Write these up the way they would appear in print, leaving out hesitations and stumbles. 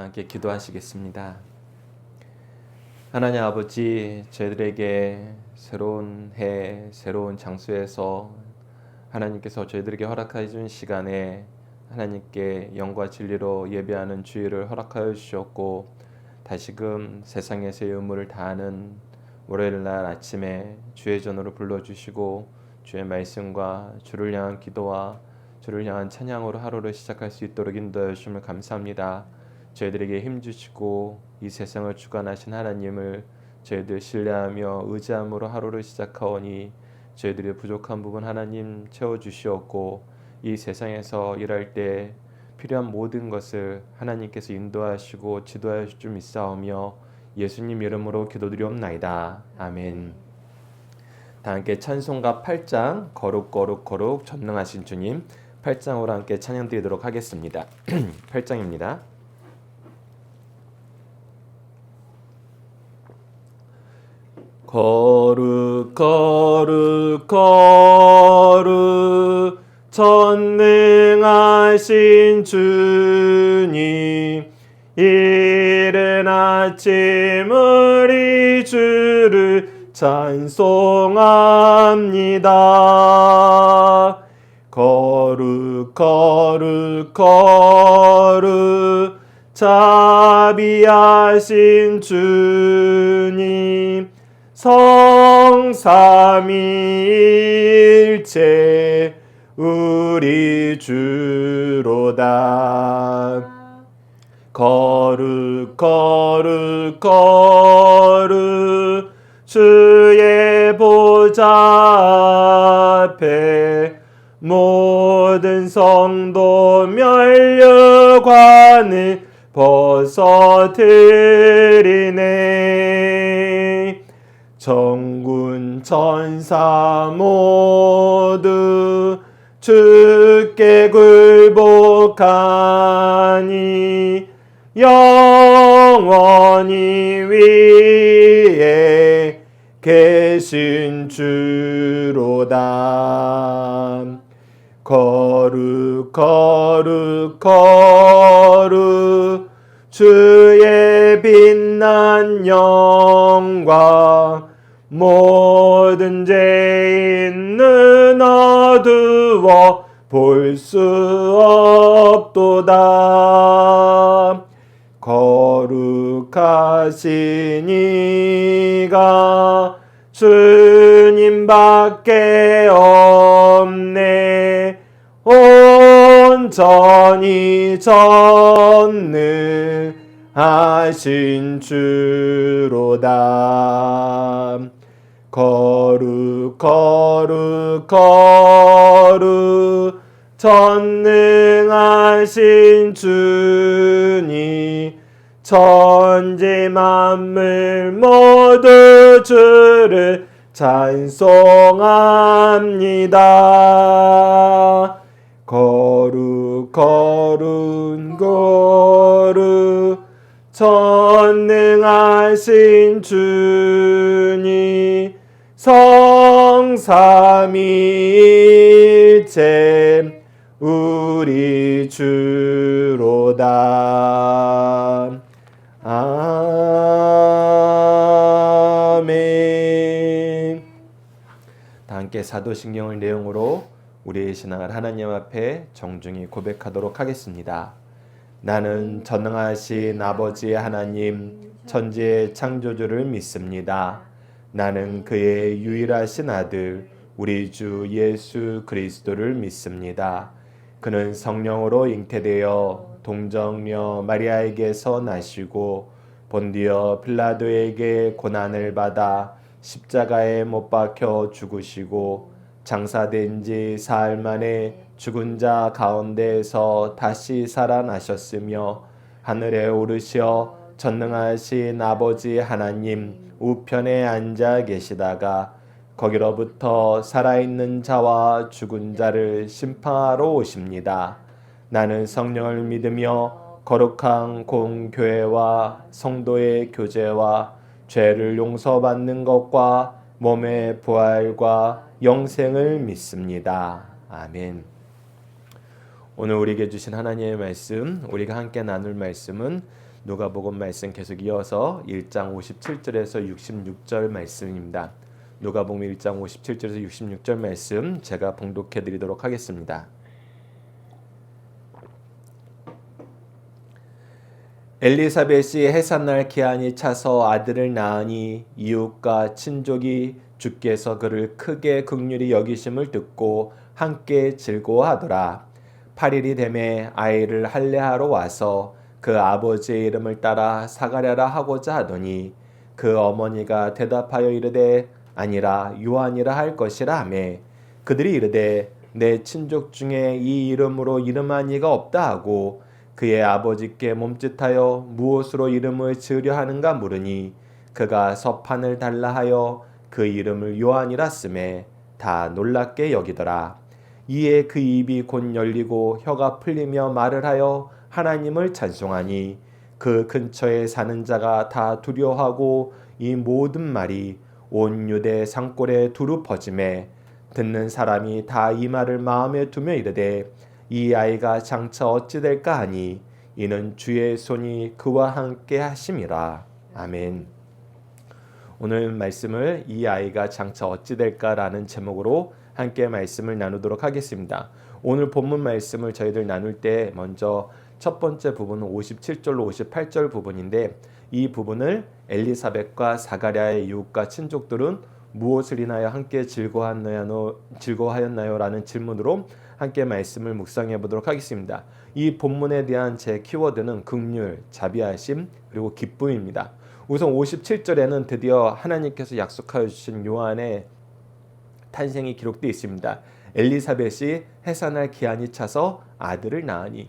함께 기도하시겠습니다. 하나님 아버지, 저희들에게 새로운 해, 새로운 장소에서 하나님께서 저희들에게 허락해 준 시간에 하나님께 영과 진리로 예배하는 주일을 허락하여 주셨고, 다시금 세상에서의 의무를 다하는 월요일 날 아침에 주의 전으로 불러주시고 주의 말씀과 주를 향한 기도와 주를 향한 찬양으로 하루를 시작할 수 있도록 인도해 주심을 감사합니다. 저희들에게 힘주시고 이 세상을 주관하신 하나님을 저희들 신뢰하며 의지함으로 하루를 시작하오니 저희들의 부족한 부분 하나님 채워주시옵고, 이 세상에서 일할 때 필요한 모든 것을 하나님께서 인도하시고 지도하실 줄 믿사오며 예수님 이름으로 기도드리옵나이다. 아멘. 다 함께 찬송가 8장 거룩 거룩 거룩 전능하신 주님 8장으로 함께 찬양드리도록 하겠습니다. 8장입니다. 거룩 거룩 거룩 전능하신 주님, 이른 아침 우리 주를 찬송합니다. 거룩 거룩 거룩 자비하신 주님, 성삼위일체 우리 주로다. 거룩 거룩 거룩 주의 보좌 앞에 모든 성도 면류관을 벗어드리네. 천군 천사 모두 주께 굴복하니 영원히 위에 계신 주로다. 거룩 거룩 거룩 주의 빛난 영광, 모든 죄인은 어두워 볼 수 없도다. 거룩하신 이가 주님밖에 없네. 온전히 전능하신 주로다. 거룩 거룩 거룩 전능하신 주님, 천지 만물 모두 주를 찬송합니다. 거룩 거룩 거룩 전능하신 주님, 성삼위일체 우리 주로다. 아멘. 다 함께 사도신경을 내용으로 우리의 신앙을 하나님 앞에 정중히 고백하도록 하겠습니다. 나는 전능하신 아버지 하나님, 천지의 창조주를 믿습니다. 나는 그의 유일하신 아들 우리 주 예수 그리스도를 믿습니다. 그는 성령으로 잉태되어 동정녀 마리아에게서 나시고 본디어 빌라도에게 고난을 받아 십자가에 못 박혀 죽으시고 장사된 지 사흘 만에 죽은 자 가운데에서 다시 살아나셨으며 하늘에 오르시어 전능하신 아버지 하나님 우편에 앉아 계시다가 거기로부터 살아있는 자와 죽은 자를 심판하러 오십니다. 나는 성령을 믿으며 거룩한 공교회와 성도의 교제와 죄를 용서받는 것과 몸의 부활과 영생을 믿습니다. 아멘. 오늘 우리에게 주신 하나님의 말씀, 우리가 함께 나눌 말씀은 누가복음 말씀 계속 이어서 1장 57절에서 66절 말씀입니다. 누가복음 1장 57절에서 66절 말씀 제가 봉독해 드리도록 하겠습니다. 엘리사벳이 해산날 기한이 차서 아들을 낳으니 이웃과 친족이 주께서 그를 크게 긍휼히 여기심을 듣고 함께 즐거워하더라. 8일이 되매 아이를 할례하러 와서 그 아버지의 이름을 따라 사가랴라 하고자 하더니 그 어머니가 대답하여 이르되 아니라 요한이라 할 것이라 하매 그들이 이르되 내 친족 중에 이 이름으로 이름한 이가 없다 하고 그의 아버지께 몸짓하여 무엇으로 이름을 지으려 하는가 물으니 그가 서판을 달라 하여 그 이름을 요한이라 쓰매 다 놀랍게 여기더라. 이에 그 입이 곧 열리고 혀가 풀리며 말을 하여 하나님을 찬송하니 그 근처에 사는 자가 다 두려워하고 이 모든 말이 온 유대 산골에 두루 퍼지매 듣는 사람이 다 이 말을 마음에 두며 이르되 이 아이가 장차 어찌 될까 하니 이는 주의 손이 그와 함께 하심이라. 아멘. 오늘 말씀을 이 아이가 장차 어찌 될까라는 제목으로 함께 말씀을 나누도록 하겠습니다. 오늘 본문 말씀을 저희들 나눌 때 먼저 첫 번째 부분은 57절로 58절 부분인데 이 부분을 엘리사벳과 사가랴의 이웃과 친족들은 무엇을 인하여 함께 즐거워하였나요? 라는 질문으로 함께 말씀을 묵상해 보도록 하겠습니다. 이 본문에 대한 제 키워드는 긍휼, 자비하심, 그리고 기쁨입니다. 우선 57절에는 드디어 하나님께서 약속하여 주신 요한의 탄생이 기록되어 있습니다. 엘리사벳이 해산할 기한이 차서 아들을 낳으니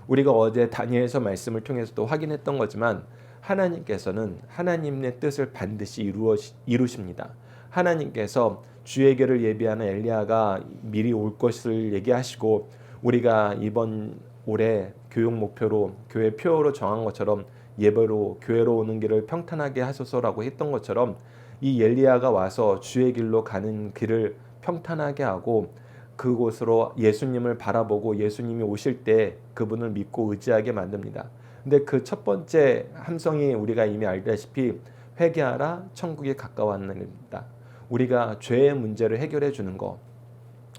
우리가 어제 다니엘서 말씀을 통해서도 확인했던 거지만 하나님께서는 하나님의 뜻을 반드시 이루십니다. 하나님께서 주의 계를 예비하는 엘리야가 미리 올 것을 얘기하시고 우리가 이번 올해 교육 목표로 교회 표어로 정한 것처럼 예배로 교회로 오는 길을 평탄하게 하소서라고 했던 것처럼 이 엘리야가 와서 주의 길로 가는 길을 평탄하게 하고 그곳으로 예수님을 바라보고 예수님이 오실 때 그분을 믿고 의지하게 만듭니다. 근데 그 첫 번째 함성이 우리가 이미 알다시피 회개하라 천국이 가까웠느니라. 우리가 죄의 문제를 해결해 주는 것,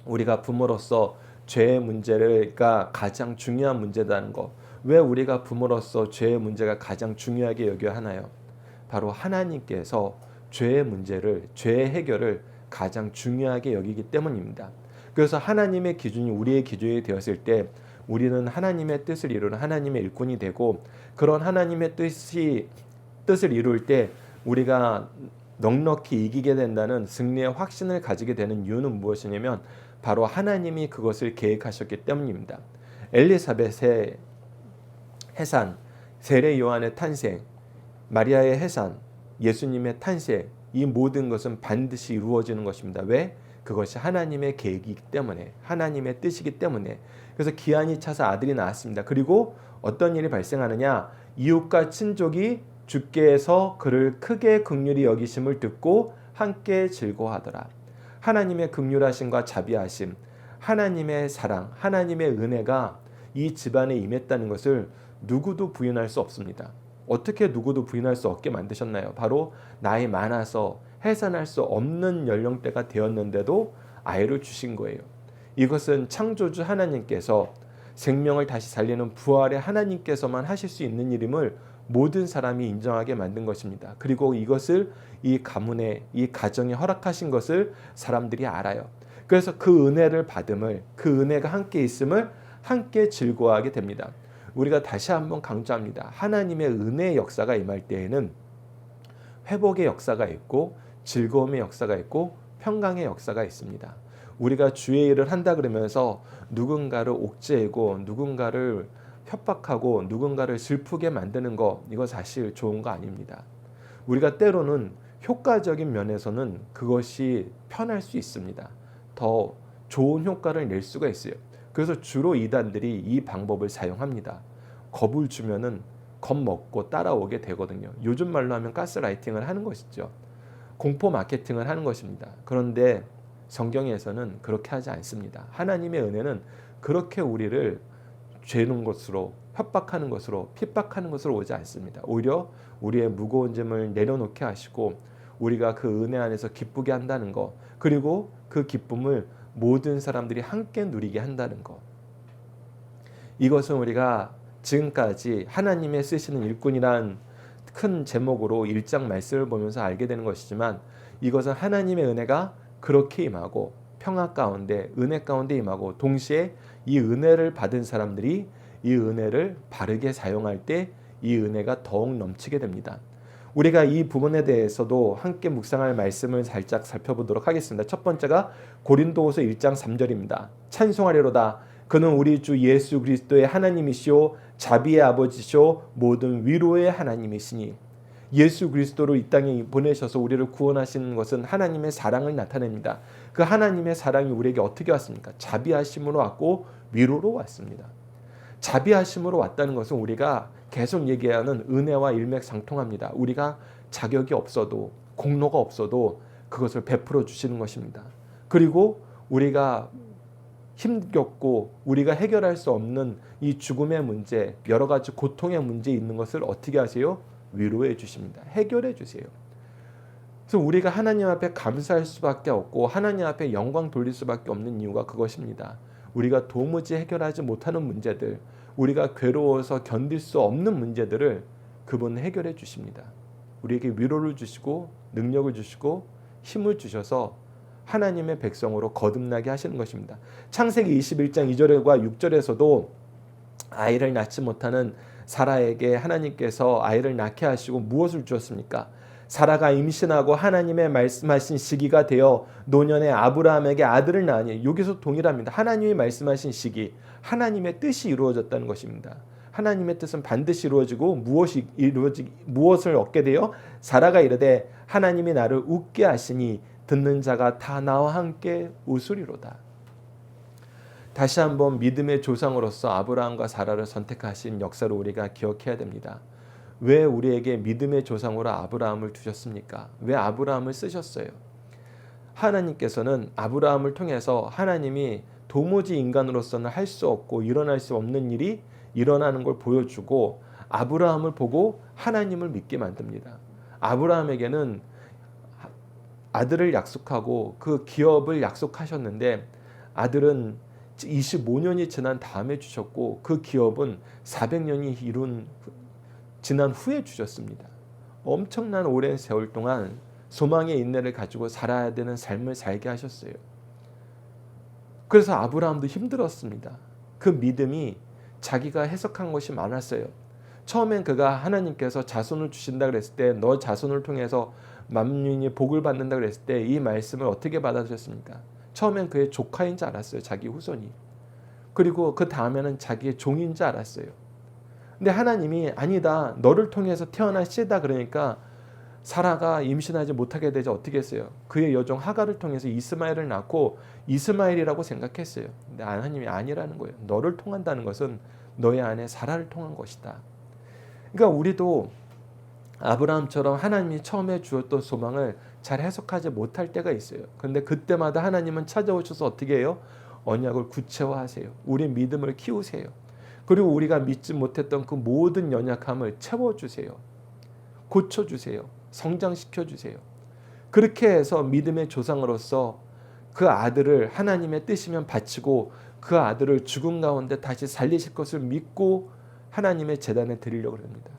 우리가 부모로서 죄의 문제가 가장 중요한 문제라는 것. 왜 우리가 부모로서 죄의 문제가 가장 중요하게 여겨야 하나요? 바로 하나님께서 죄의 문제를, 죄의 해결을 가장 중요하게 여기기 때문입니다. 그래서 하나님의 기준이 우리의 기준이 되었을 때 우리는 하나님의 뜻을 이루는 하나님의 일꾼이 되고 그런 하나님의 뜻을 이룰 때 우리가 넉넉히 이기게 된다는 승리의 확신을 가지게 되는 이유는 무엇이냐면 바로 하나님이 그것을 계획하셨기 때문입니다. 엘리사벳의 해산, 세례 요한의 탄생, 마리아의 해산, 예수님의 탄생, 이 모든 것은 반드시 이루어지는 것입니다. 왜? 그것이 하나님의 계획이기 때문에, 하나님의 뜻이기 때문에. 그래서 기한이 차서 아들이 나왔습니다. 그리고 어떤 일이 발생하느냐? 이웃과 친족이 주께서 그를 크게 긍휼히 여기심을 듣고 함께 즐거워하더라. 하나님의 긍휼하심과 자비하심, 하나님의 사랑, 하나님의 은혜가 이 집안에 임했다는 것을 누구도 부인할 수 없습니다. 어떻게 누구도 부인할 수 없게 만드셨나요? 바로 나이 많아서 해산할 수 없는 연령대가 되었는데도 아이를 주신 거예요. 이것은 창조주 하나님께서 생명을 다시 살리는 부활의 하나님께서만 하실 수 있는 일임을 모든 사람이 인정하게 만든 것입니다. 그리고 이것을 이 가문에, 이 가정에 허락하신 것을 사람들이 알아요. 그래서 그 은혜를 받음을, 그 은혜가 함께 있음을 함께 즐거워하게 됩니다. 우리가 다시 한번 강조합니다. 하나님의 은혜의 역사가 임할 때에는 회복의 역사가 있고 즐거움의 역사가 있고 평강의 역사가 있습니다. 우리가 주의 일을 한다 그러면서 누군가를 옥죄고 누군가를 협박하고 누군가를 슬프게 만드는 거, 이거 사실 좋은 거 아닙니다. 우리가 때로는 효과적인 면에서는 그것이 편할 수 있습니다. 더 좋은 효과를 낼 수가 있어요. 그래서 주로 이단들이 이 방법을 사용합니다. 겁을 주면은 겁먹고 따라오게 되거든요. 요즘 말로 하면 가스라이팅을 하는 것이죠. 공포 마케팅을 하는 것입니다. 그런데 성경에서는 그렇게 하지 않습니다. 하나님의 은혜는 그렇게 우리를 죄는 것으로, 협박하는 것으로, 핍박하는 것으로 오지 않습니다. 오히려 우리의 무거운 짐을 내려놓게 하시고 우리가 그 은혜 안에서 기쁘게 한다는 것, 그리고 그 기쁨을 모든 사람들이 함께 누리게 한다는 것. 이것은 우리가 지금까지 하나님의 쓰시는 일꾼이란 큰 제목으로 1장 말씀을 보면서 알게 되는 것이지만, 이것은 하나님의 은혜가 그렇게 임하고 평화 가운데, 은혜 가운데 임하고, 동시에 이 은혜를 받은 사람들이 이 은혜를 바르게 사용할 때 이 은혜가 더욱 넘치게 됩니다. 우리가 이 부분에 대해서도 함께 묵상할 말씀을 살짝 살펴보도록 하겠습니다. 첫 번째가 고린도후서 1장 3절입니다. 찬송하리로다. 그는 우리 주 예수 그리스도의 하나님이시오 자비의 아버지시오 모든 위로의 하나님이시니. 예수 그리스도로 이 땅에 보내셔서 우리를 구원하시는 것은 하나님의 사랑을 나타냅니다. 그 하나님의 사랑이 우리에게 어떻게 왔습니까? 자비하심으로 왔고 위로로 왔습니다. 자비하심으로 왔다는 것은 우리가 계속 얘기하는 은혜와 일맥상통합니다. 우리가 자격이 없어도, 공로가 없어도 그것을 베풀어 주시는 것입니다. 그리고 우리가 힘겹고 우리가 해결할 수 없는 이 죽음의 문제, 여러 가지 고통의 문제 있는 것을 어떻게 하세요? 위로해 주십니다. 해결해 주세요. 그래서 우리가 하나님 앞에 감사할 수밖에 없고 하나님 앞에 영광 돌릴 수밖에 없는 이유가 그것입니다. 우리가 도무지 해결하지 못하는 문제들, 우리가 괴로워서 견딜 수 없는 문제들을 그분은 해결해 주십니다. 우리에게 위로를 주시고 능력을 주시고 힘을 주셔서 하나님의 백성으로 거듭나게 하시는 것입니다. 창세기 21장 2절과 6절에서도 아이를 낳지 못하는 사라에게 하나님께서 아이를 낳게 하시고 무엇을 주었습니까? 사라가 임신하고 하나님의 말씀하신 시기가 되어 노년의 아브라함에게 아들을 낳으니, 여기서 동일합니다. 하나님이 말씀하신 시기, 하나님의 뜻이 이루어졌다는 것입니다. 하나님의 뜻은 반드시 이루어지고 무엇을 얻게 되어 사라가 이르되 하나님이 나를 웃게 하시니 듣는 자가 다 나와 함께 웃으리로다. 다시 한번 믿음의 조상으로서 아브라함과 사라를 선택하신 역사를 우리가 기억해야 됩니다. 왜 우리에게 믿음의 조상으로 아브라함을 두셨습니까? 왜 아브라함을 쓰셨어요? 하나님께서는 아브라함을 통해서 하나님이 도무지 인간으로서는 할 수 없고 일어날 수 없는 일이 일어나는 걸 보여주고 아브라함을 보고 하나님을 믿게 만듭니다. 아브라함에게는 아들을 약속하고 그 기업을 약속하셨는데 아들은 25년이 지난 다음에 주셨고 그 기업은 400년이 지난 후에 주셨습니다. 엄청난 오랜 세월 동안 소망의 인내를 가지고 살아야 되는 삶을 살게 하셨어요. 그래서 아브라함도 힘들었습니다. 그 믿음이 자기가 해석한 것이 많았어요. 처음엔 그가 하나님께서 자손을 주신다 그랬을 때, 너 자손을 통해서 만민이 복을 받는다 그랬을 때 이 말씀을 어떻게 받아들였습니까? 처음엔 그의 조카인 줄 알았어요. 자기 후손이. 그리고 그 다음에는 자기의 종인 줄 알았어요. 근데 하나님이 아니다, 너를 통해서 태어날 씨다 그러니까 사라가 임신하지 못하게 되자 어떻게 했어요? 그의 여종 하갈을 통해서 이스마엘을 낳고 이스마엘이라고 생각했어요. 근데 하나님이 아니라는 거예요. 너를 통한다는 것은 너의 아내 사라를 통한 것이다. 그러니까 우리도 아브라함처럼 하나님이 처음에 주었던 소망을 잘 해석하지 못할 때가 있어요. 그런데 그때마다 하나님은 찾아오셔서 어떻게 해요? 언약을 구체화하세요. 우리 믿음을 키우세요. 그리고 우리가 믿지 못했던 그 모든 연약함을 채워주세요. 고쳐주세요. 성장시켜주세요. 그렇게 해서 믿음의 조상으로서 그 아들을 하나님의 뜻이면 바치고 그 아들을 죽음 가운데 다시 살리실 것을 믿고 하나님의 제단에 드리려고 합니다.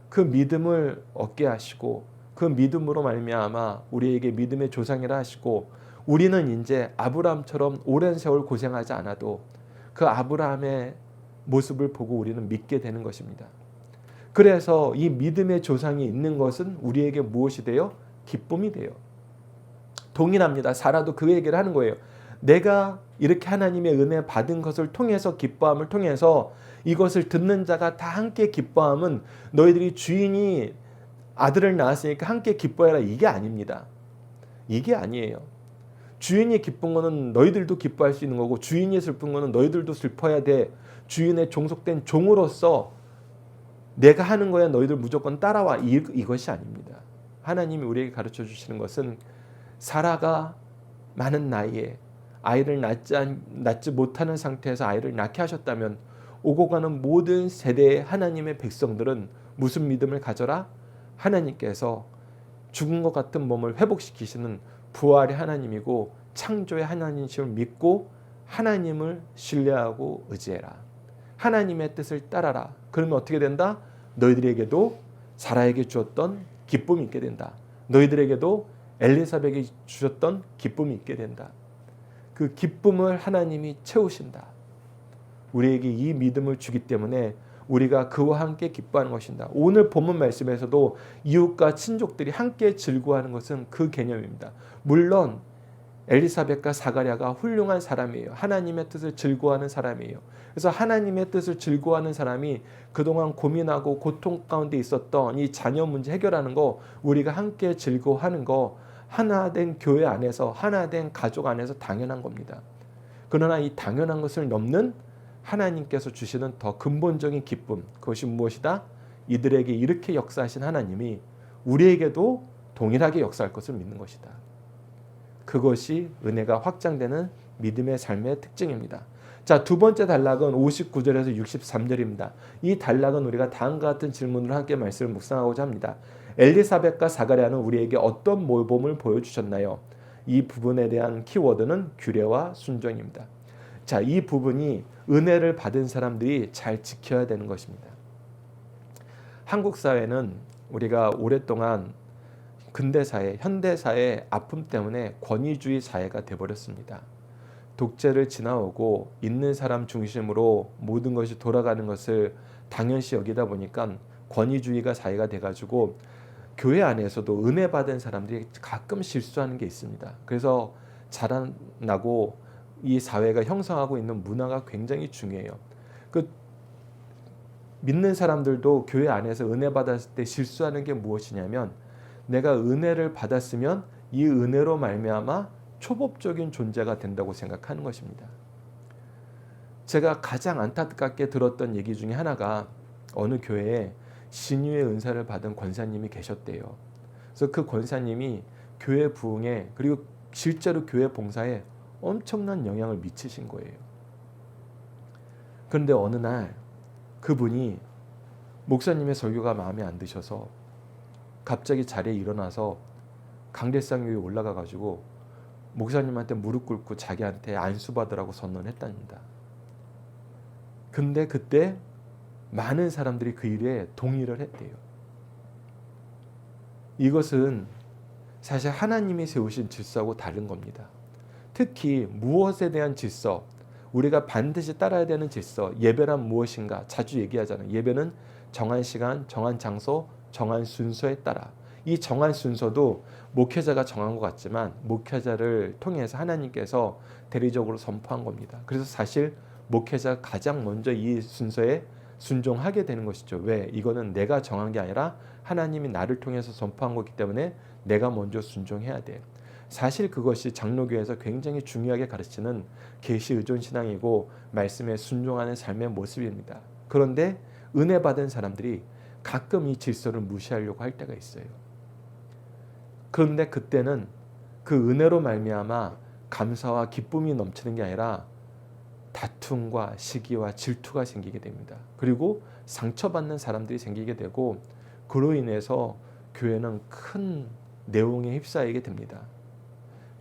그 믿음을 얻게 하시고 그 믿음으로 말미암아 우리에게 믿음의 조상이라 하시고 우리는 이제 아브라함처럼 오랜 세월 고생하지 않아도 그 아브라함의 모습을 보고 우리는 믿게 되는 것입니다. 그래서 이 믿음의 조상이 있는 것은 우리에게 무엇이 돼요? 기쁨이 돼요. 동일합니다. 사라도 그 얘기를 하는 거예요. 내가 이렇게 하나님의 은혜 받은 것을 통해서 기뻐함을 통해서 이것을 듣는 자가 다 함께 기뻐함은 너희들이 주인이 아들을 낳았으니까 함께 기뻐해라, 이게 아닙니다. 이게 아니에요. 주인이 기쁜 거는 너희들도 기뻐할 수 있는 거고 주인이 슬픈 거는 너희들도 슬퍼야 돼. 주인의 종속된 종으로서 내가 하는 거야 너희들 무조건 따라와, 이것이 아닙니다. 하나님이 우리에게 가르쳐 주시는 것은 사라가 많은 나이에 아이를 낳지 못하는 상태에서 아이를 낳게 하셨다면 오고 가는 모든 세대의 하나님의 백성들은 무슨 믿음을 가져라? 하나님께서 죽은 것 같은 몸을 회복시키시는 부활의 하나님이고 창조의 하나님이심을 믿고 하나님을 신뢰하고 의지해라. 하나님의 뜻을 따라라. 그러면 어떻게 된다? 너희들에게도 사라에게 주었던 기쁨이 있게 된다. 너희들에게도 엘리사벳에게 주셨던 기쁨이 있게 된다. 그 기쁨을 하나님이 채우신다. 우리에게 이 믿음을 주기 때문에 우리가 그와 함께 기뻐하는 것입니다. 오늘 본문 말씀에서도 이웃과 친족들이 함께 즐거워하는 것은 그 개념입니다. 물론 엘리사벳과 사가랴가 훌륭한 사람이에요. 하나님의 뜻을 즐거워하는 사람이에요. 그래서 하나님의 뜻을 즐거워하는 사람이 그동안 고민하고 고통 가운데 있었던 이 자녀 문제 해결하는 거, 우리가 함께 즐거워하는 거, 하나된 교회 안에서, 하나된 가족 안에서 당연한 겁니다. 그러나 이 당연한 것을 넘는 하나님께서 주시는 더 근본적인 기쁨, 그것이 무엇이다? 이들에게 이렇게 역사하신 하나님이 우리에게도 동일하게 역사할 것을 믿는 것이다. 그것이 은혜가 확장되는 믿음의 삶의 특징입니다. 자, 두 번째 단락은 59절에서 63절입니다. 이 단락은 우리가 다음과 같은 질문을 함께 말씀을 묵상하고자 합니다. 엘리사벳과 사가랴는 우리에게 어떤 모범을 보여주셨나요? 이 부분에 대한 키워드는 규례와 순종입니다. 자, 이 부분이 은혜를 받은 사람들이 잘 지켜야 되는 것입니다. 한국 사회는 우리가 오랫동안 근대사회, 현대사회의 아픔 때문에 권위주의 사회가 되어버렸습니다. 독재를 지나오고 있는 사람 중심으로 모든 것이 돌아가는 것을 당연시 여기다 보니까 권위주의가 사회가 돼가지고 교회 안에서도 은혜 받은 사람들이 가끔 실수하는 게 있습니다. 그래서 자라나고 이 사회가 형성하고 있는 문화가 굉장히 중요해요. 그 믿는 사람들도 교회 안에서 은혜 받았을 때 실수하는 게 무엇이냐면, 내가 은혜를 받았으면 이 은혜로 말미암아 초법적인 존재가 된다고 생각하는 것입니다. 제가 가장 안타깝게 들었던 얘기 중에 하나가 어느 교회에 신유의 은사를 받은 권사님이 계셨대요. 그래서 그 권사님이 교회 부흥에, 그리고 실제로 교회 봉사에 엄청난 영향을 미치신 거예요. 그런데 어느 날 그분이 목사님의 설교가 마음에 안 드셔서 갑자기 자리에 일어나서 강대상 위에 올라가 가지고 목사님한테 무릎 꿇고 자기한테 안수받으라고 선언했답니다. 근데 그때 많은 사람들이 그 일에 동의를 했대요. 이것은 사실 하나님이 세우신 질서하고 다른 겁니다. 특히 무엇에 대한 질서, 우리가 반드시 따라야 되는 질서, 예배란 무엇인가 자주 얘기하잖아요. 예배는 정한 시간, 정한 장소, 정한 순서에 따라. 이 정한 순서도 목회자가 정한 것 같지만 목회자를 통해서 하나님께서 대리적으로 선포한 겁니다. 그래서 사실 목회자가 가장 먼저 이 순서에 순종하게 되는 것이죠. 왜? 이거는 내가 정한 게 아니라 하나님이 나를 통해서 선포한 거기 때문에 내가 먼저 순종해야 돼. 사실 그것이 장로교에서 굉장히 중요하게 가르치는 계시 의존 신앙이고 말씀에 순종하는 삶의 모습입니다. 그런데 은혜 받은 사람들이 가끔 이 질서를 무시하려고 할 때가 있어요. 그런데 그때는 그 은혜로 말미암아 감사와 기쁨이 넘치는 게 아니라 다툼과 시기와 질투가 생기게 됩니다. 그리고 상처받는 사람들이 생기게 되고, 그로 인해서 교회는 큰 내용에 휩싸이게 됩니다.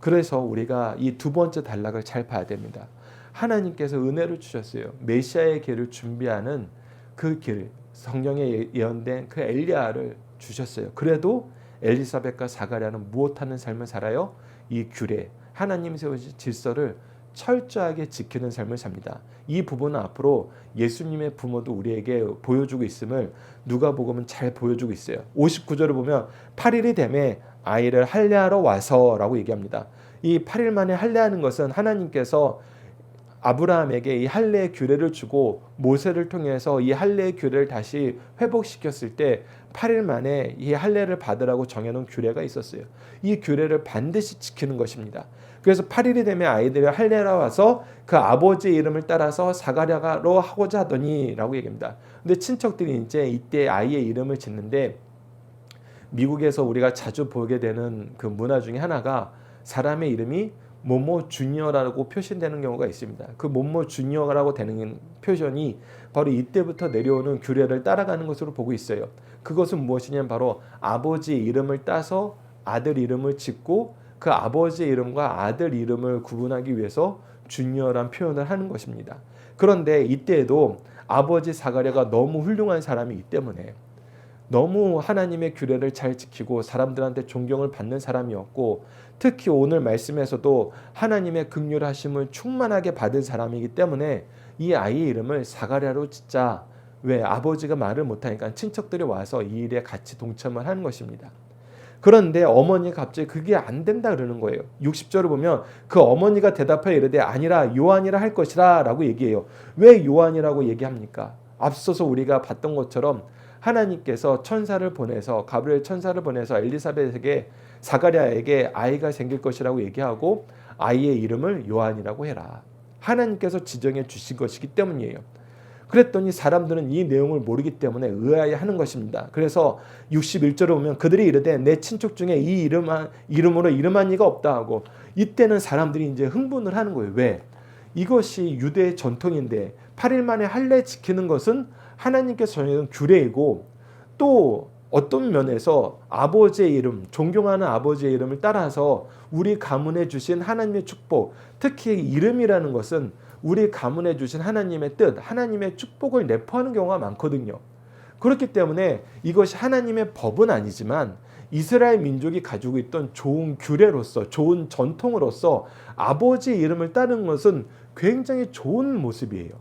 그래서 우리가 이 두 번째 단락을 잘 봐야 됩니다. 하나님께서 은혜를 주셨어요. 메시아의 길을 준비하는 그 길, 성경에 예언된 그 엘리야를 주셨어요. 그래도 엘리사벳과 사가랴는 무엇하는 삶을 살아요? 이 규례, 하나님 세우신 질서를 철저하게 지키는 삶을 삽니다. 이 부분은 앞으로 예수님의 부모도 우리에게 보여주고 있음을 누가복음은 잘 보여주고 있어요. 59절을 보면 8일이 되매 아이를 할례하러 와서라고 얘기합니다. 이 8일 만에 할례하는 것은 하나님께서 아브라함에게 이 할례의 규례를 주고 모세를 통해서 이 할례의 규례를 다시 회복시켰을 때 8일 만에 이 할례를 받으라고 정해놓은 규례가 있었어요. 이 규례를 반드시 지키는 것입니다. 그래서 8일이 되면 아이들을 할례하러 와서 그 아버지의 이름을 따라서 사가랴로 하고자 하더니 라고 얘기합니다. 근데 친척들이 이제 이때 아이의 이름을 짓는데, 미국에서 우리가 자주 보게 되는 그 문화 중에 하나가 사람의 이름이 뭐뭐 주니어라고 표시되는 경우가 있습니다. 그 뭐뭐 주니어라고 되는 표현이 바로 이때부터 내려오는 규례를 따라가는 것으로 보고 있어요. 그것은 무엇이냐면 바로 아버지의 이름을 따서 아들 이름을 짓고 그 아버지의 이름과 아들 이름을 구분하기 위해서 주니어란 표현을 하는 것입니다. 그런데 이때에도 아버지 사가랴가 너무 훌륭한 사람이기 때문에 너무 하나님의 규례를 잘 지키고 사람들한테 존경을 받는 사람이었고, 특히 오늘 말씀에서도 하나님의 긍휼하심을 충만하게 받은 사람이기 때문에 이 아이의 이름을 사가랴로 짓자. 왜? 아버지가 말을 못하니까 친척들이 와서 이 일에 같이 동참을 하는 것입니다. 그런데 어머니가 갑자기 그게 안 된다 그러는 거예요. 60절을 보면 그 어머니가 대답하여 이르되 아니라 요한이라 할 것이라 라고 얘기해요. 왜 요한이라고 얘기합니까? 앞서서 우리가 봤던 것처럼 하나님께서 천사를 보내서 가브리엘 천사를 보내서 엘리사벳에게 사가랴에게 아이가 생길 것이라고 얘기하고 아이의 이름을 요한이라고 해라. 하나님께서 지정해 주신 것이기 때문이에요. 그랬더니 사람들은 이 내용을 모르기 때문에 의아해하는 것입니다. 그래서 61절에 보면 그들이 이르되 내 친척 중에 이 이름으로 이름한 이가 없다 하고, 이때는 사람들이 이제 흥분을 하는 거예요. 왜? 이것이 유대의 전통인데 8일 만에 할례 지키는 것은 하나님께서 정해준 규례이고, 또 어떤 면에서 아버지의 이름, 존경하는 아버지의 이름을 따라서 우리 가문에 주신 하나님의 축복, 특히 이름이라는 것은 우리 가문에 주신 하나님의 뜻, 하나님의 축복을 내포하는 경우가 많거든요. 그렇기 때문에 이것이 하나님의 법은 아니지만 이스라엘 민족이 가지고 있던 좋은 규례로서, 좋은 전통으로서 아버지의 이름을 따르는 것은 굉장히 좋은 모습이에요.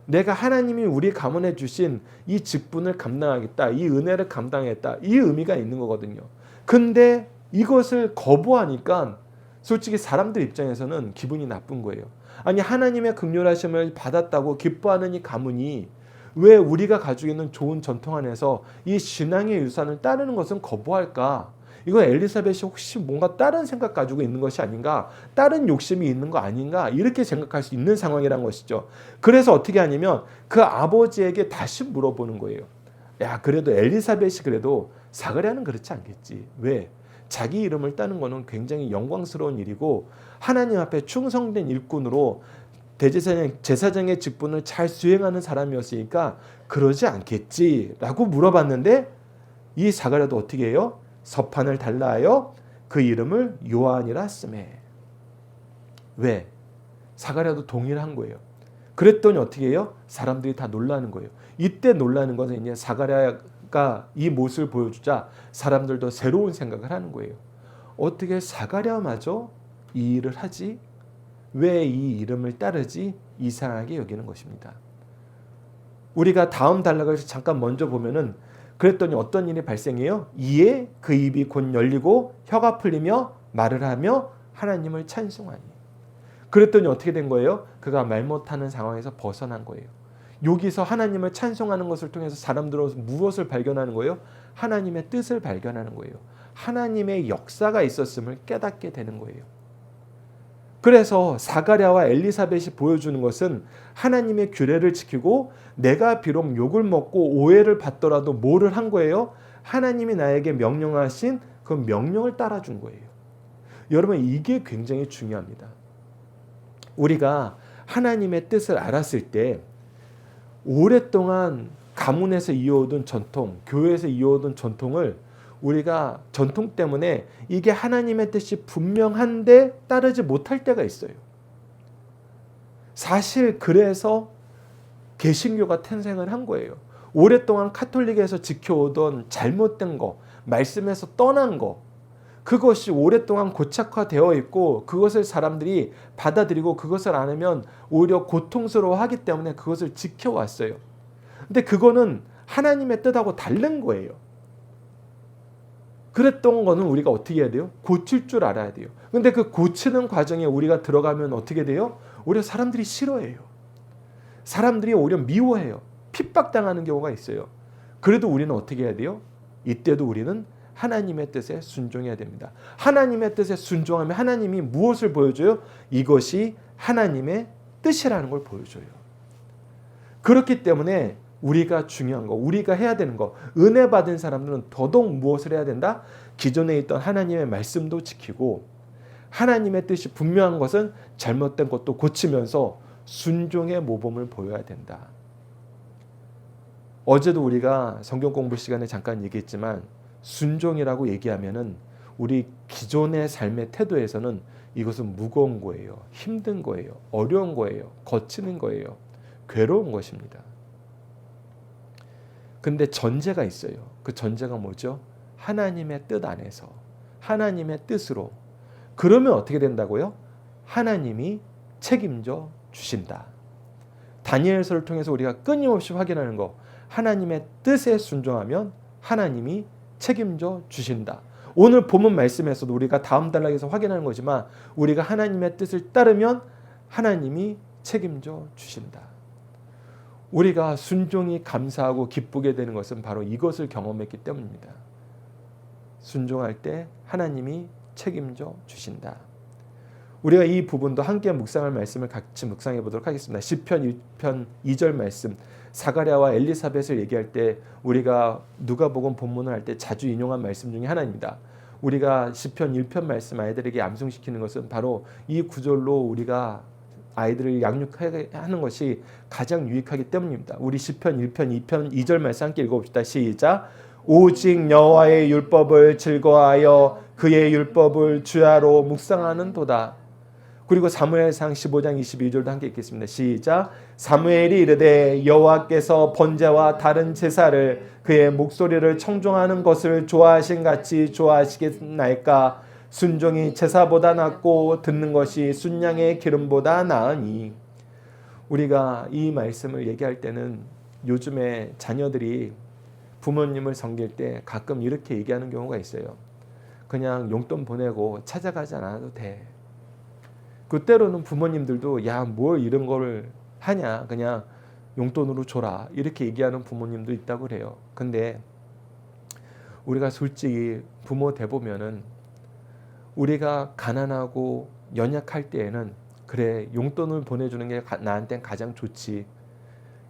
내가 하나님이 우리 가문에 주신 이 직분을 감당하겠다, 이 은혜를 감당했다, 이 의미가 있는 거거든요. 근데 이것을 거부하니까 솔직히 사람들 입장에서는 기분이 나쁜 거예요. 아니, 하나님의 긍휼하심을 받았다고 기뻐하는 이 가문이 왜 우리가 가지고 있는 좋은 전통 안에서 이 신앙의 유산을 따르는 것은 거부할까? 이거 엘리사벳이 혹시 뭔가 다른 생각 가지고 있는 것이 아닌가? 다른 욕심이 있는 거 아닌가? 이렇게 생각할 수 있는 상황이란 것이죠. 그래서 어떻게 하냐면 그 아버지에게 다시 물어보는 거예요. 야, 그래도 엘리사벳이 그래도 사가랴는 그렇지 않겠지. 왜? 자기 이름을 따는 것은 굉장히 영광스러운 일이고 하나님 앞에 충성된 일꾼으로 제사장의 직분을 잘 수행하는 사람이었으니까 그러지 않겠지라고 물어봤는데, 이 사가랴도 어떻게 해요? 서판을 달라하여 그 이름을 요한이라 쓰매. 왜? 사가랴도 동일한 거예요. 그랬더니 어떻게 해요? 사람들이 다 놀라는 거예요. 이때 놀라는 것은 이제 사가랴가 이 모습을 보여주자 사람들도 새로운 생각을 하는 거예요. 어떻게 사가랴마저 이 일을 하지? 왜 이 이름을 따르지? 이상하게 여기는 것입니다. 우리가 다음 단락을 잠깐 먼저 보면은, 그랬더니 어떤 일이 발생해요? 이에 그 입이 곧 열리고 혀가 풀리며 말을 하며 하나님을 찬송하니. 그랬더니 어떻게 된 거예요? 그가 말 못하는 상황에서 벗어난 거예요. 여기서 하나님을 찬송하는 것을 통해서 사람들은 무엇을 발견하는 거예요? 하나님의 뜻을 발견하는 거예요. 하나님의 역사가 있었음을 깨닫게 되는 거예요. 그래서 사가랴와 엘리사벳이 보여주는 것은 하나님의 규례를 지키고 내가 비록 욕을 먹고 오해를 받더라도 뭐를 한 거예요? 하나님이 나에게 명령하신 그 명령을 따라준 거예요. 여러분, 이게 굉장히 중요합니다. 우리가 하나님의 뜻을 알았을 때 오랫동안 가문에서 이어오던 전통, 교회에서 이어오던 전통을 우리가 전통 때문에 이게 하나님의 뜻이 분명한데 따르지 못할 때가 있어요. 사실 그래서 개신교가 탄생을 한 거예요. 오랫동안 카톨릭에서 지켜오던 잘못된 거, 말씀에서 떠난 거, 그것이 오랫동안 고착화되어 있고 그것을 사람들이 받아들이고 그것을 안 하면 오히려 고통스러워하기 때문에 그것을 지켜왔어요. 근데 그거는 하나님의 뜻하고 다른 거예요. 그랬던 거는 우리가 어떻게 해야 돼요? 고칠 줄 알아야 돼요. 근데 그 고치는 과정에 우리가 들어가면 어떻게 돼요? 오히려 사람들이 싫어해요. 사람들이 오히려 미워해요. 핍박당하는 경우가 있어요. 그래도 우리는 어떻게 해야 돼요? 이때도 우리는 하나님의 뜻에 순종해야 됩니다. 하나님의 뜻에 순종하면 하나님이 무엇을 보여줘요? 이것이 하나님의 뜻이라는 걸 보여줘요. 그렇기 때문에 우리가 중요한 거, 우리가 해야 되는 거, 은혜 받은 사람들은 더더욱 무엇을 해야 된다? 기존에 있던 하나님의 말씀도 지키고 하나님의 뜻이 분명한 것은 잘못된 것도 고치면서 순종의 모범을 보여야 된다. 어제도 우리가 성경 공부 시간에 잠깐 얘기했지만 순종이라고 얘기하면은 우리 기존의 삶의 태도에서는 이것은 무거운 거예요. 힘든 거예요. 어려운 거예요. 거치는 거예요. 괴로운 것입니다. 근데 전제가 있어요. 그 전제가 뭐죠? 하나님의 뜻 안에서, 하나님의 뜻으로. 그러면 어떻게 된다고요? 하나님이 책임져 주신다. 다니엘서를 통해서 우리가 끊임없이 확인하는 거, 하나님의 뜻에 순종하면 하나님이 책임져 주신다. 오늘 본문 말씀에서도 우리가 다음 단락에서 확인하는 거지만 우리가 하나님의 뜻을 따르면 하나님이 책임져 주신다. 우리가 순종이 감사하고 기쁘게 되는 것은 바로 이것을 경험했기 때문입니다. 순종할 때 하나님이 책임져 주신다. 우리가 이 부분도 함께 묵상할 말씀을 같이 묵상해 보도록 하겠습니다. 시편 1편 2절 말씀, 사가랴와 엘리사벳을 얘기할 때 우리가 누가복음 본문을 할 때 자주 인용한 말씀 중에 하나입니다. 우리가 시편 1편 말씀 아이들에게 암송시키는 것은 바로 이 구절로 우리가 아이들을 양육하는 것이 가장 유익하기 때문입니다. 우리 시편 1편 2편 2절 말씀 함께 읽어봅시다. 시작. 오직 여호와의 율법을 즐거워하여 그의 율법을 주야로 묵상하는 도다. 그리고 사무엘상 15장 22절도 함께 읽겠습니다. 시작. 사무엘이 이르되 여호와께서 번제와 다른 제사를 그의 목소리를 청종하는 것을 좋아하신 같이 좋아하시겠나이까. 순종이 제사보다 낫고 듣는 것이 순양의 기름보다 나으니. 우리가 이 말씀을 얘기할 때는 요즘에 자녀들이 부모님을 섬길 때 가끔 이렇게 얘기하는 경우가 있어요. 그냥 용돈 보내고 찾아가지 않아도 돼. 그때로는 부모님들도 야, 뭘 이런 거를 하냐, 그냥 용돈으로 줘라, 이렇게 얘기하는 부모님도 있다고 그래요. 근데 우리가 솔직히 부모 돼보면은 우리가 가난하고 연약할 때에는 그래, 용돈을 보내주는 게 나한테는 가장 좋지,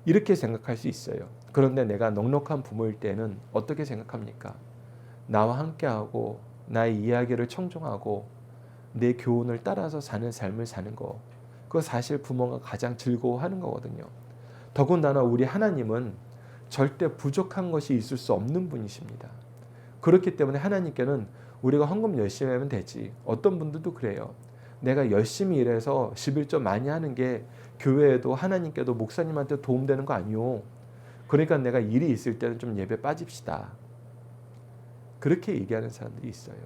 이렇게 생각할 수 있어요. 그런데 내가 넉넉한 부모일 때는 어떻게 생각합니까? 나와 함께하고 나의 이야기를 청종하고 내 교훈을 따라서 사는 삶을 사는 거, 그거 사실 부모가 가장 즐거워하는 거거든요. 더군다나 우리 하나님은 절대 부족한 것이 있을 수 없는 분이십니다. 그렇기 때문에 하나님께는 우리가 헌금 열심히 하면 되지. 어떤 분들도 그래요. 내가 열심히 일해서 11조 많이 하는 게 교회에도 하나님께도 목사님한테 도움되는 거 아니오. 그러니까 내가 일이 있을 때는 좀 예배 빠집시다. 그렇게 얘기하는 사람들이 있어요.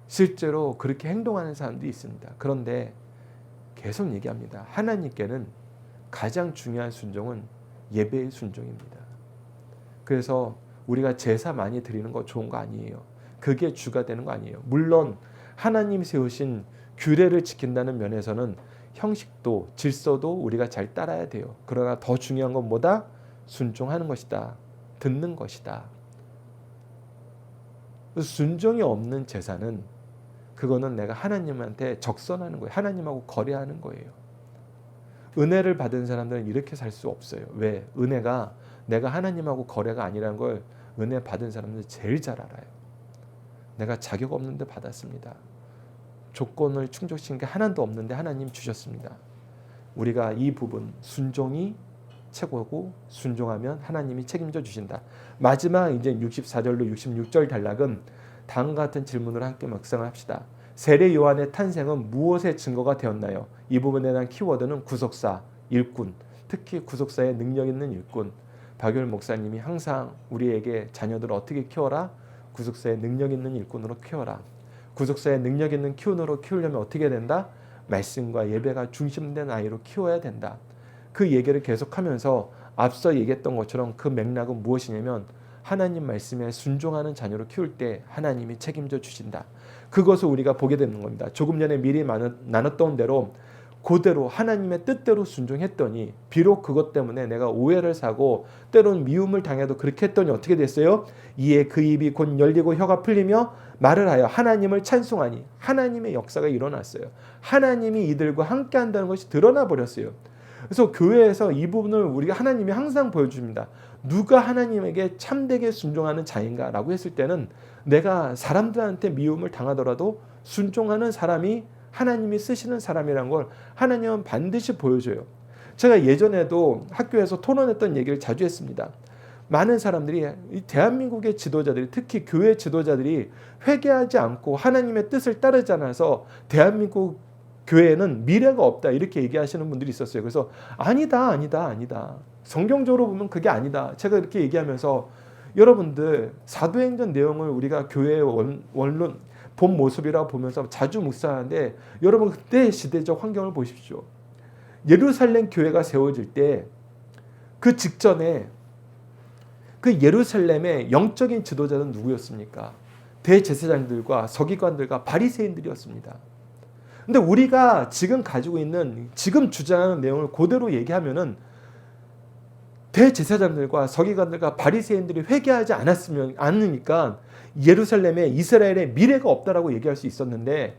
실제로 그렇게 행동하는 사람도 있습니다. 그런데 계속 얘기합니다. 하나님께는 가장 중요한 순종은 예배의 순종입니다. 그래서 우리가 제사 많이 드리는 거 좋은 거 아니에요. 그게 주가 되는 거 아니에요. 물론 하나님 세우신 규례를 지킨다는 면에서는 형식도 질서도 우리가 잘 따라야 돼요. 그러나 더 중요한 건 뭐다? 순종하는 것이다. 듣는 것이다. 순종이 없는 제사는 그거는 내가 하나님한테 적선하는 거예요. 하나님하고 거래하는 거예요. 은혜를 받은 사람들은 이렇게 살 수 없어요. 왜? 은혜가 내가 하나님하고 거래가 아니라는 걸 은혜 받은 사람들이 제일 잘 알아요. 내가 자격 없는데 받았습니다. 조건을 충족시킨 게 하나도 없는데 하나님 주셨습니다. 우리가 이 부분 순종이 최고고 순종하면 하나님이 책임져 주신다. 마지막 이제 64절로 66절 단락은 다음과 같은 질문을 함께 묵상을 합시다. 세례 요한의 탄생은 무엇의 증거가 되었나요? 이 부분에 대한 키워드는 구속사, 일꾼, 특히 구속사에 능력 있는 일꾼. 박열 목사님이 항상 우리에게 자녀들을 어떻게 키워라? 구속사에 능력 있는 일꾼으로 키워라. 구속사에 능력 있는 키운으로 키우려면 어떻게 된다? 말씀과 예배가 중심된 아이로 키워야 된다. 그 얘기를 계속하면서 앞서 얘기했던 것처럼 그 맥락은 무엇이냐면 하나님 말씀에 순종하는 자녀로 키울 때 하나님이 책임져 주신다. 그것을 우리가 보게 되는 겁니다. 조금 전에 미리 나눴던 대로 그대로 하나님의 뜻대로 순종했더니 비록 그것 때문에 내가 오해를 사고 때론 미움을 당해도 그렇게 했더니 어떻게 됐어요? 이에 그 입이 곧 열리고 혀가 풀리며 말을 하여 하나님을 찬송하니 하나님의 역사가 일어났어요. 하나님이 이들과 함께 한다는 것이 드러나 버렸어요. 그래서 교회에서 이 부분을 우리가 하나님이 항상 보여줍니다. 누가 하나님에게 참되게 순종하는 자인가 라고 했을 때는 내가 사람들한테 미움을 당하더라도 순종하는 사람이 하나님이 쓰시는 사람이라는 걸 하나님은 반드시 보여줘요. 제가 예전에도 학교에서 토론했던 얘기를 자주 했습니다. 많은 사람들이 이 대한민국의 지도자들이 특히 교회 지도자들이 회개하지 않고 하나님의 뜻을 따르지 않아서 대한민국 교회에는 미래가 없다 이렇게 얘기하시는 분들이 있었어요. 그래서 아니다. 성경적으로 보면 그게 아니다. 제가 이렇게 얘기하면서 여러분들 사도행전 내용을 우리가 교회의 원론 본 모습이라고 보면서 자주 묵상하는데 여러분 그때 시대적 환경을 보십시오. 예루살렘 교회가 세워질 때 그 직전에 그 예루살렘의 영적인 지도자는 누구였습니까? 대제사장들과 서기관들과 바리새인들이었습니다. 근데 우리가 지금 가지고 있는 지금 주장하는 내용을 그대로 얘기하면은 대제사장들과 서기관들과 바리새인들이 회개하지 않으니까 예루살렘에 이스라엘의 미래가 없다라고 얘기할 수 있었는데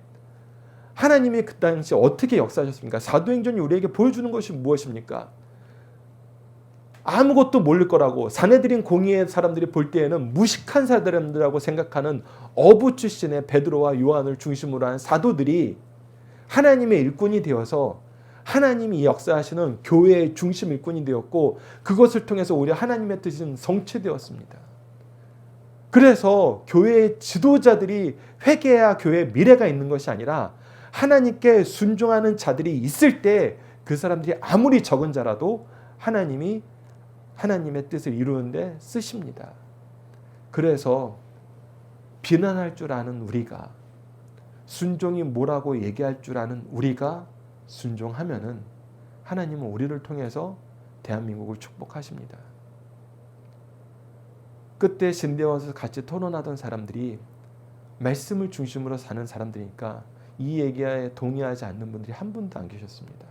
하나님이 그 당시 어떻게 역사하셨습니까? 사도행전이 우리에게 보여주는 것이 무엇입니까? 아무것도 모를 거라고 사내들인 공의의 사람들이 볼 때에는 무식한 사람들이라고 생각하는 어부 출신의 베드로와 요한을 중심으로 한 사도들이 하나님의 일꾼이 되어서 하나님이 역사하시는 교회의 중심 일꾼이 되었고 그것을 통해서 오히려 하나님의 뜻은 성취되었습니다. 그래서 교회의 지도자들이 회개해야 교회에 미래가 있는 것이 아니라 하나님께 순종하는 자들이 있을 때 그 사람들이 아무리 적은 자라도 하나님이 하나님의 뜻을 이루는데 쓰십니다. 그래서 비난할 줄 아는 우리가 순종이 뭐라고 얘기할 줄 아는 우리가 순종하면은 하나님은 우리를 통해서 대한민국을 축복하십니다. 그때 신대원에서 같이 토론하던 사람들이 말씀을 중심으로 사는 사람들이니까 이 얘기에 동의하지 않는 분들이 한 분도 안 계셨습니다.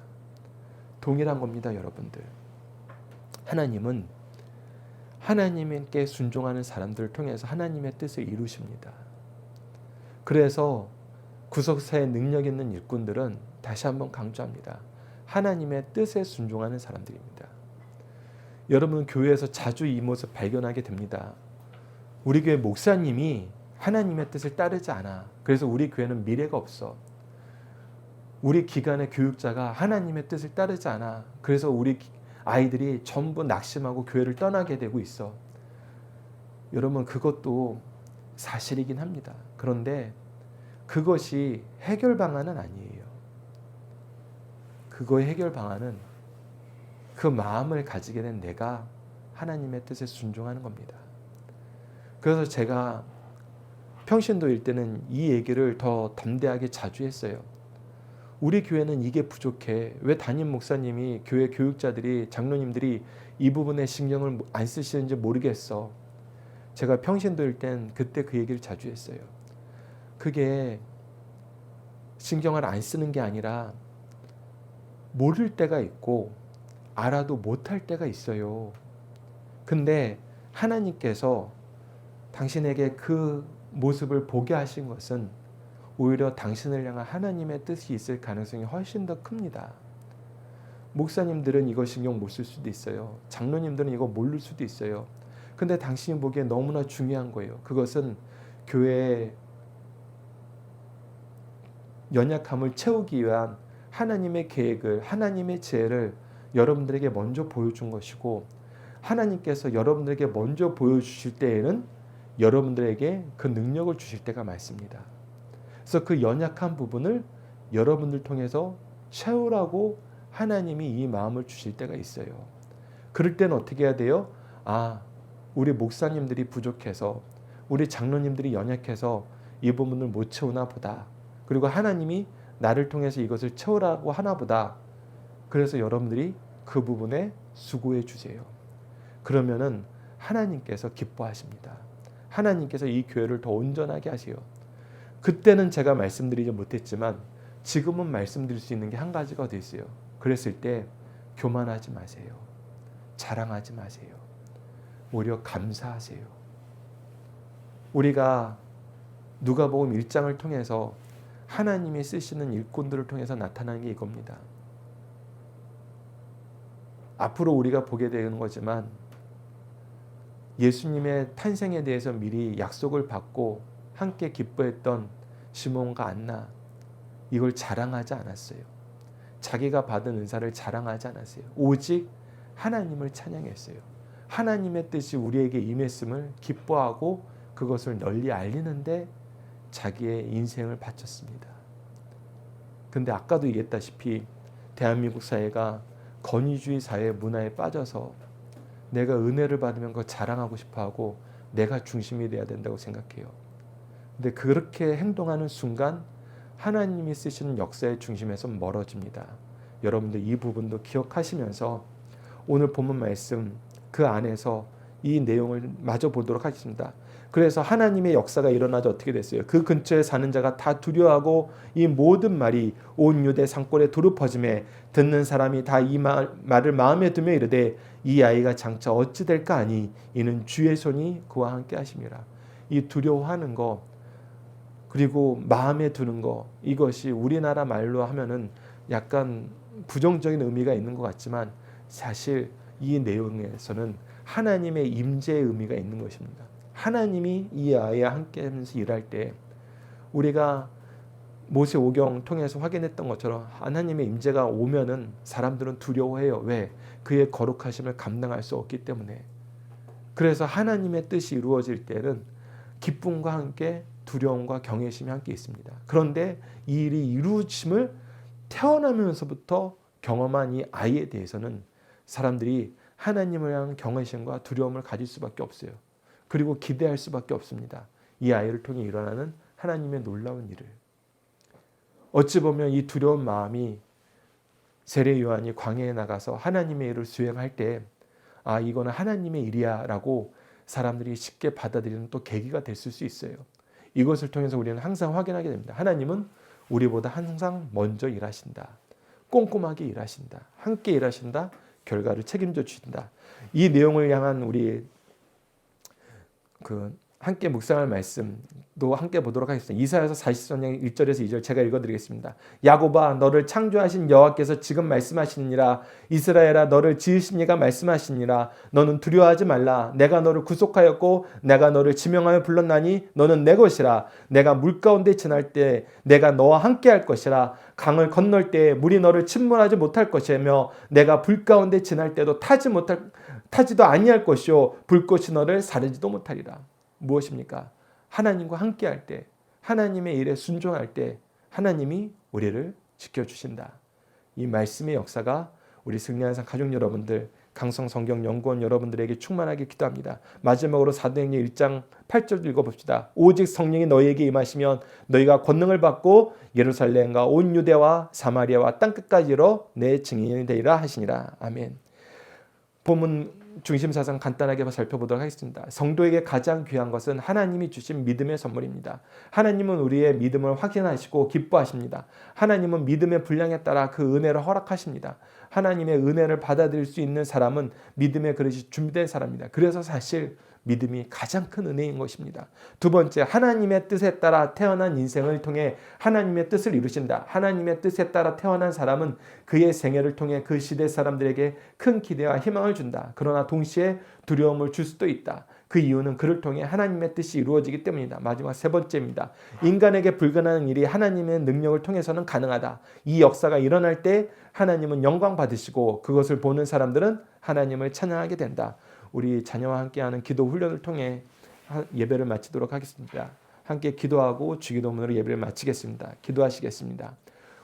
동일한 겁니다, 여러분들. 하나님은 하나님께 순종하는 사람들을 통해서 하나님의 뜻을 이루십니다. 그래서 구속사의 능력 있는 일꾼들은 다시 한번 강조합니다. 하나님의 뜻에 순종하는 사람들입니다. 여러분 교회에서 자주 이 모습 발견하게 됩니다. 우리 교회 목사님이 하나님의 뜻을 따르지 않아. 그래서 우리 교회는 미래가 없어. 우리 기관의 교육자가 하나님의 뜻을 따르지 않아. 그래서 우리 아이들이 전부 낙심하고 교회를 떠나게 되고 있어. 여러분 그것도 사실이긴 합니다. 그런데 그것이 해결 방안은 아니에요. 그거의 해결 방안은 그 마음을 가지게 된 내가 하나님의 뜻에 순종하는 겁니다. 그래서 제가 평신도일 때는 이 얘기를 더 담대하게 자주 했어요. 우리 교회는 이게 부족해. 왜 담임 목사님이 교회 교육자들이 장로님들이 이 부분에 신경을 안 쓰시는지 모르겠어. 제가 평신도일 땐 그때 그 얘기를 자주 했어요. 그게 신경을 안 쓰는 게 아니라 모를 때가 있고 알아도 못할 때가 있어요. 근데 하나님께서 당신에게 그 모습을 보게 하신 것은 오히려 당신을 향한 하나님의 뜻이 있을 가능성이 훨씬 더 큽니다. 목사님들은 이거 신경 못 쓸 수도 있어요. 장로님들은 이거 모를 수도 있어요. 근데 당신이 보기에 너무나 중요한 거예요. 그것은 교회의 연약함을 채우기 위한 하나님의 계획을, 하나님의 지혜를 여러분들에게 먼저 보여준 것이고 하나님께서 여러분들에게 먼저 보여주실 때에는 여러분들에게 그 능력을 주실 때가 많습니다. 그래서 그 연약한 부분을 여러분들 통해서 채우라고 하나님이 이 마음을 주실 때가 있어요. 그럴 때는 어떻게 해야 돼요? 우리 목사님들이 부족해서 우리 장로님들이 연약해서 이 부분을 못 채우나 보다. 그리고 하나님이 나를 통해서 이것을 채우라고 하나 보다. 그래서 여러분들이 그 부분에 수고해 주세요. 그러면은 하나님께서 기뻐하십니다. 하나님께서 이 교회를 더 온전하게 하세요. 그때는 제가 말씀드리지 못했지만 지금은 말씀드릴 수 있는 게 한 가지가 더 있어요. 그랬을 때 교만하지 마세요. 자랑하지 마세요. 오히려 감사하세요. 우리가 누가복음 1장을 통해서 하나님이 쓰시는 일꾼들을 통해서 나타나는 게 이겁니다. 앞으로 우리가 보게 되는 거지만 예수님의 탄생에 대해서 미리 약속을 받고 함께 기뻐했던 시몬과 안나 이걸 자랑하지 않았어요. 자기가 받은 은사를 자랑하지 않았어요. 오직 하나님을 찬양했어요. 하나님의 뜻이 우리에게 임했음을 기뻐하고 그것을 널리 알리는데 자기의 인생을 바쳤습니다. 근데 아까도 얘기했다시피 대한민국 사회가 권위주의 사회 문화에 빠져서 내가 은혜를 받으면 그거 자랑하고 싶어하고 내가 중심이 돼야 된다고 생각해요. 근데 그렇게 행동하는 순간 하나님이 쓰시는 역사의 중심에서 멀어집니다. 여러분들 이 부분도 기억하시면서 오늘 본문 말씀 그 안에서 이 내용을 마저 보도록 하겠습니다. 그래서 하나님의 역사가 일어나자 어떻게 됐어요? 그 근처에 사는 자가 다 두려워하고 이 모든 말이 온 유대 산골에 두루 퍼짐에 듣는 사람이 다 이 말을 마음에 두며 이르되 이 아이가 장차 어찌 될까 하니 이는 주의 손이 그와 함께 하심이라. 이 두려워하는 거 그리고 마음에 두는 거 이것이 우리나라 말로 하면은 약간 부정적인 의미가 있는 것 같지만 사실 이 내용에서는 하나님의 임재의 의미가 있는 것입니다. 하나님이 이 아이와 함께 하면서 일할 때 우리가 모세오경 통해서 확인했던 것처럼 하나님의 임재가 오면은 사람들은 두려워해요. 왜? 그의 거룩하심을 감당할 수 없기 때문에. 그래서 하나님의 뜻이 이루어질 때는 기쁨과 함께 두려움과 경외심이 함께 있습니다. 그런데 이 일이 이루어짐을 태어나면서부터 경험한 이 아이에 대해서는 사람들이 하나님을 향한 경외심과 두려움을 가질 수밖에 없어요. 그리고 기대할 수밖에 없습니다. 이 아이를 통해 일어나는 하나님의 놀라운 일을. 어찌 보면 이 두려운 마음이 세례 요한이 광야에 나가서 하나님의 일을 수행할 때 아 이거는 하나님의 일이야 라고 사람들이 쉽게 받아들이는 또 계기가 됐을 수 있어요. 이것을 통해서 우리는 항상 확인하게 됩니다. 하나님은 우리보다 항상 먼저 일하신다. 꼼꼼하게 일하신다. 함께 일하신다. 결과를 책임져 주신다. 이 내용을 향한 우리 함께 묵상할 말씀도 함께 보도록 하겠습니다. 이사야서 40장 1절에서 2절 제가 읽어드리겠습니다. 야곱아 너를 창조하신 여호와께서 지금 말씀하시니라. 이스라엘아 너를 지으신 이가 말씀하시니라. 너는 두려워하지 말라. 내가 너를 구속하였고 내가 너를 지명하여 불렀나니 너는 내 것이라. 내가 물 가운데 지날 때 내가 너와 함께 할 것이라. 강을 건널 때 물이 너를 침몰하지 못할 것이며 내가 불 가운데 지날 때도 타지도 아니할 것이요 불꽃이 너를 사르지도 못하리라. 무엇입니까? 하나님과 함께할 때 하나님의 일에 순종할 때 하나님이 우리를 지켜주신다. 이 말씀의 역사가 우리 승리한산 가족 여러분들 강성성경연구원 여러분들에게 충만하게 기도합니다. 마지막으로 사도행전 1장 8절 읽어봅시다. 오직 성령이 너희에게 임하시면 너희가 권능을 받고 예루살렘과 온 유대와 사마리아와 땅끝까지로 내 증인이 되리라 하시니라. 아멘. 본문 중심 사상 간단하게 살펴보도록 하겠습니다. 성도에게 가장 귀한 것은 하나님이 주신 믿음의 선물입니다. 하나님은 우리의 믿음을 확인하시고 기뻐하십니다. 하나님은 믿음의 분량에 따라 그 은혜를 허락하십니다. 하나님의 은혜를 받아들일 수 있는 사람은 믿음의 그릇이 준비된 사람입니다. 그래서 사실 믿음이 가장 큰 은혜인 것입니다. 두 번째, 하나님의 뜻에 따라 태어난 인생을 통해 하나님의 뜻을 이루신다. 하나님의 뜻에 따라 태어난 사람은 그의 생애를 통해 그 시대 사람들에게 큰 기대와 희망을 준다. 그러나 동시에 두려움을 줄 수도 있다. 그 이유는 그를 통해 하나님의 뜻이 이루어지기 때문이다. 마지막 세 번째입니다. 인간에게 불가능한 일이 하나님의 능력을 통해서는 가능하다. 이 역사가 일어날 때 하나님은 영광 받으시고 그것을 보는 사람들은 하나님을 찬양하게 된다. 우리 자녀와 함께하는 기도 훈련을 통해 예배를 마치도록 하겠습니다. 함께 기도하고 주기도문으로 예배를 마치겠습니다. 기도하시겠습니다.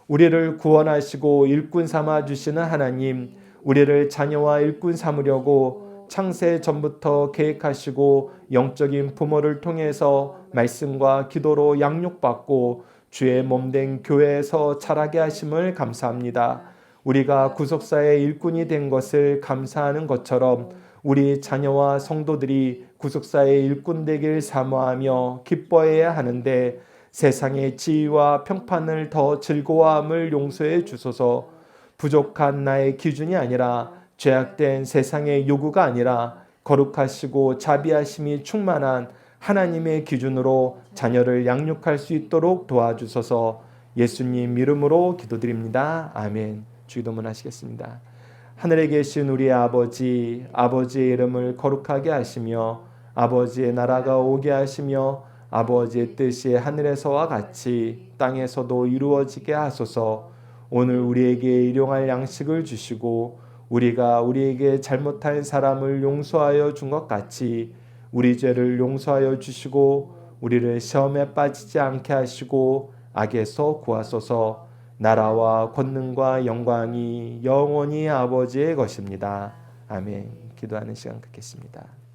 우리를 구원하시고 일꾼 삼아 주시는 하나님, 우리를 자녀와 일꾼 삼으려고 창세 전부터 계획하시고 영적인 부모를 통해서 말씀과 기도로 양육받고 주의 몸된 교회에서 자라게 하심을 감사합니다. 우리가 구속사의 일꾼이 된 것을 감사하는 것처럼 우리 자녀와 성도들이 구속사의 일꾼 되길 사모하며 기뻐해야 하는데 세상의 지위와 평판을 더 즐거워함을 용서해 주소서. 부족한 나의 기준이 아니라 죄악된 세상의 요구가 아니라 거룩하시고 자비하심이 충만한 하나님의 기준으로 자녀를 양육할 수 있도록 도와주소서. 예수님 이름으로 기도드립니다. 아멘. 주기도문 하시겠습니다. 하늘에 계신 우리 아버지의 이름을 거룩하게 하시며 아버지의 나라가 오게 하시며 아버지의 뜻이 하늘에서와 같이 땅에서도 이루어지게 하소서. 오늘 우리에게 일용할 양식을 주시고 우리가 우리에게 잘못한 사람을 용서하여 준 것 같이 우리 죄를 용서하여 주시고 우리를 시험에 빠지지 않게 하시고 악에서 구하소서. 나라와 권능과 영광이 영원히 아버지의 것입니다. 아멘. 기도하는 시간 갖겠습니다.